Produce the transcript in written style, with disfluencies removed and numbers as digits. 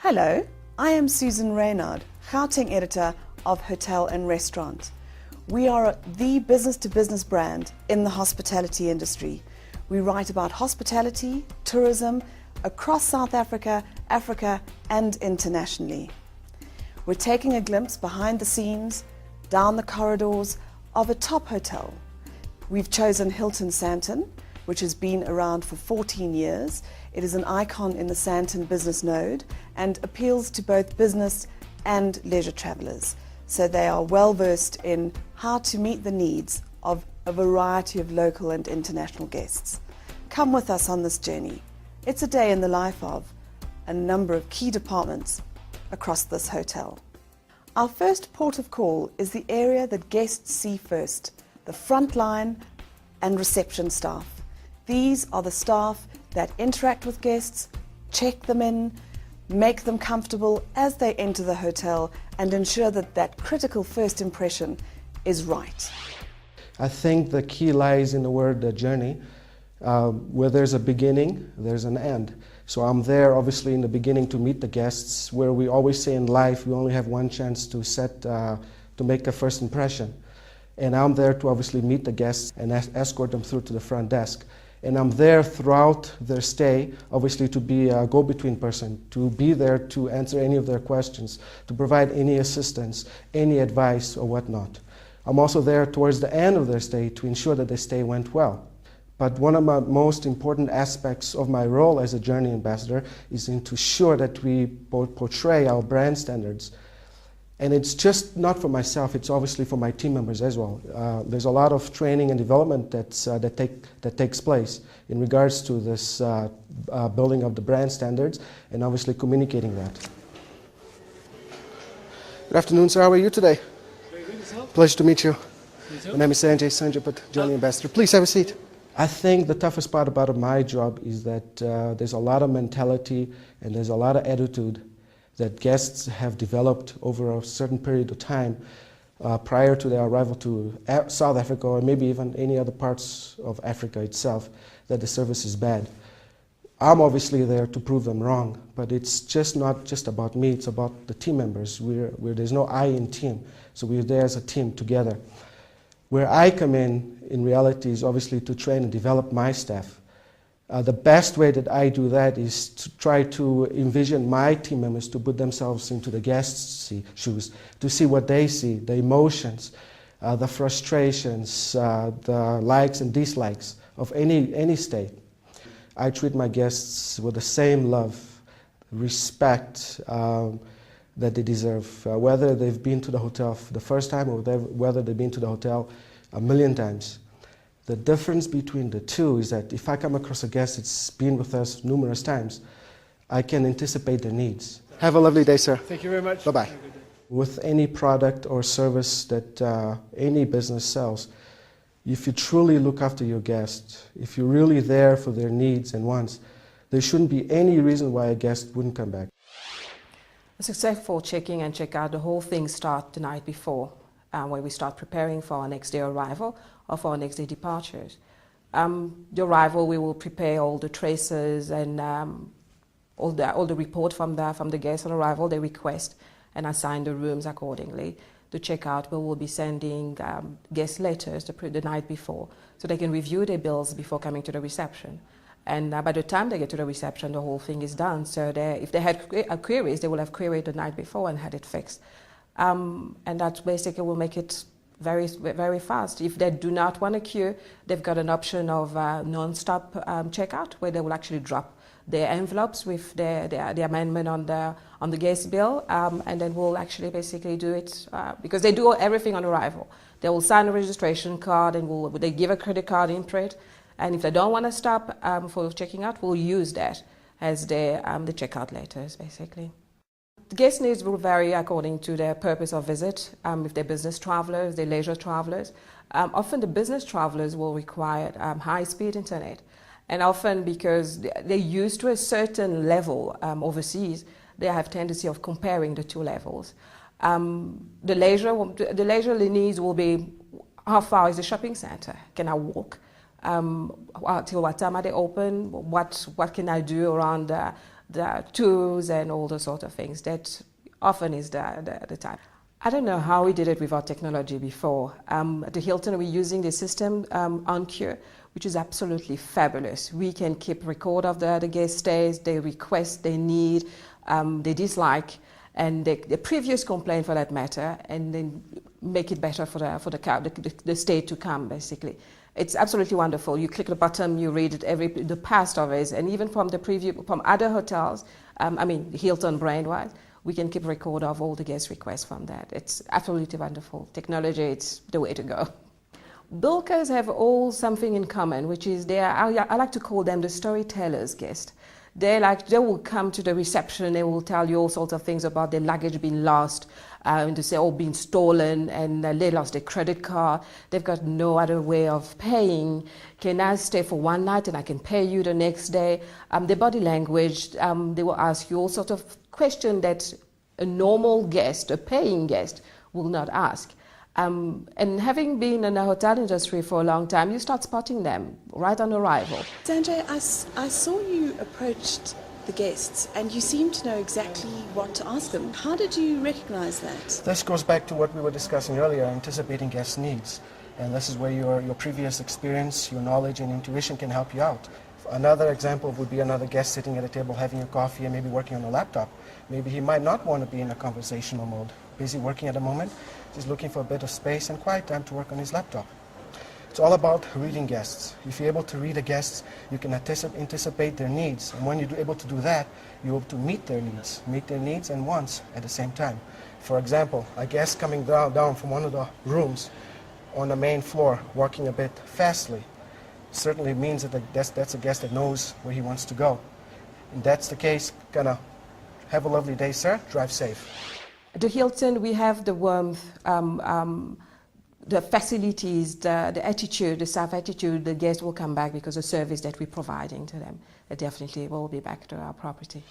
Hello, I am Susan Reynard, Gauteng editor of Hotel and Restaurant. We are the business-to-business brand in the hospitality industry. We write about hospitality, tourism, across South Africa, Africa and internationally. We're taking a glimpse behind the scenes, down the corridors of a top hotel. We've chosen Hilton Sandton, which has been around for 14 years. It is an icon in the Sandton business node and appeals to both business and leisure travellers. So they are well versed in how to meet the needs of a variety of local and international guests. Come with us on this journey. It's a day in the life of a number of key departments across this hotel. Our first port of call is the area that guests see first, the front line and reception staff. These are the staff that interact with guests, check them in, make them comfortable as they enter the hotel and ensure that that critical first impression is right. I think the key lies in the word journey. Where there's a beginning, there's an end. So I'm there obviously in the beginning to meet the guests, where we always say in life we only have one chance to make a first impression. And I'm there to obviously meet the guests and escort them through to the front desk. And I'm there throughout their stay, obviously to be a go-between person, to be there to answer any of their questions, to provide any assistance, any advice or whatnot. I'm also there towards the end of their stay to ensure that their stay went well. But one of my most important aspects of my role as a journey ambassador is to ensure that we portray our brand standards. And it's just not for myself, it's obviously for my team members as well. There's a lot of training and development that takes place in regards to this building of the brand standards and obviously communicating that. Good afternoon, sir. How are you today? Very good, yourself? Pleasure to meet you. You too? My name is Sanjay Sanjapat, Journey Ambassador. Please have a seat. I think the toughest part about my job is that there's a lot of mentality and there's a lot of attitude that guests have developed over a certain period of time prior to their arrival to South Africa or maybe even any other parts of Africa itself, that the service is bad. I'm obviously there to prove them wrong, but it's just not just about me, it's about the team members. There's no I in team, so we're there as a team together. Where I come in reality, is obviously to train and develop my staff. The best way that I do that is to try to envision my team members to put themselves into the guests' shoes, to see what they see, the emotions, the frustrations, the likes and dislikes of any state. I treat my guests with the same love, respect that they deserve, whether they've been to the hotel for the first time or whether they've been to the hotel a million times. The difference between the two is that if I come across a guest that's been with us numerous times, I can anticipate their needs. Have a lovely day, sir. Thank you very much. Bye-bye. With any product or service that any business sells, if you truly look after your guests, if you're really there for their needs and wants, there shouldn't be any reason why a guest wouldn't come back. A successful check-in and check-out, the whole thing starts the night before, where we start preparing for our next day arrival or for our next day departures. The arrival, we will prepare all the traces and all the report from the guests on arrival, they request, and assign the rooms accordingly. The checkout, we will be sending guest letters the night before, so they can review their bills before coming to the reception. And by the time they get to the reception, the whole thing is done. So if they had queries, they will have queried the night before and had it fixed. And that basically will make it very, very fast. If they do not want to queue, they've got an option of non-stop checkout, where they will actually drop their envelopes with the amendment on the guest bill, and then we'll actually basically do it, because they do everything on arrival. They will sign a registration card and they give a credit card imprint. And if they don't want to stop for checking out, we'll use that as the checkout letters, basically. The guest needs will vary according to their purpose of visit. If they're business travelers, they're leisure travelers. Often the business travelers will require high-speed internet. And often because they're used to a certain level overseas, they have tendency of comparing the two levels. The leisure needs will be, how far is the shopping center? Can I walk? Till what time are they open? What can I do around the tours and all those sort of things. That often is the time. I don't know how we did it without technology before. At the Hilton, we're using the system OnCure, which is absolutely fabulous. We can keep record of the guest stays, their requests, their need, they dislike, and the previous complaint for that matter, and then make it better for the stay to come, basically. It's absolutely wonderful. You click the button, you read it the past of it, and even from the preview from other hotels, Hilton brand-wise, we can keep record of all the guest requests from that. It's absolutely wonderful. Technology, it's the way to go. Bilkers have all something in common, which is I like to call them the storytellers guest. They will come to the reception, they will tell you all sorts of things about their luggage being lost, and they say, being stolen, and they lost their credit card, they've got no other way of paying. Can I stay for one night and I can pay you the next day? Their body language, they will ask you all sorts of questions that a normal guest, a paying guest, will not ask. And having been in the hotel industry for a long time, you start spotting them right on arrival. Sanjay, I saw you approached the guests and you seemed to know exactly what to ask them. How did you recognize that? This goes back to what we were discussing earlier, anticipating guest needs. And this is where your previous experience, your knowledge and intuition can help you out. Another example would be another guest sitting at a table having a coffee and maybe working on a laptop. Maybe he might not want to be in a conversational mode. Busy working at the moment, he's looking for a bit of space and quiet time to work on his laptop. It's all about reading guests. If you're able to read the guests, you can anticipate their needs. And when you're able to do that, you're able to meet their needs and wants at the same time. For example, a guest coming down from one of the rooms on the main floor, walking a bit fastly, certainly means that that's a guest that knows where he wants to go. If that's the case, gonna have a lovely day, sir. Drive safe. At the Hilton, we have the warmth, the facilities, the attitude, the staff attitude. The guests will come back because of the service that we're providing to them. They definitely will be back to our property.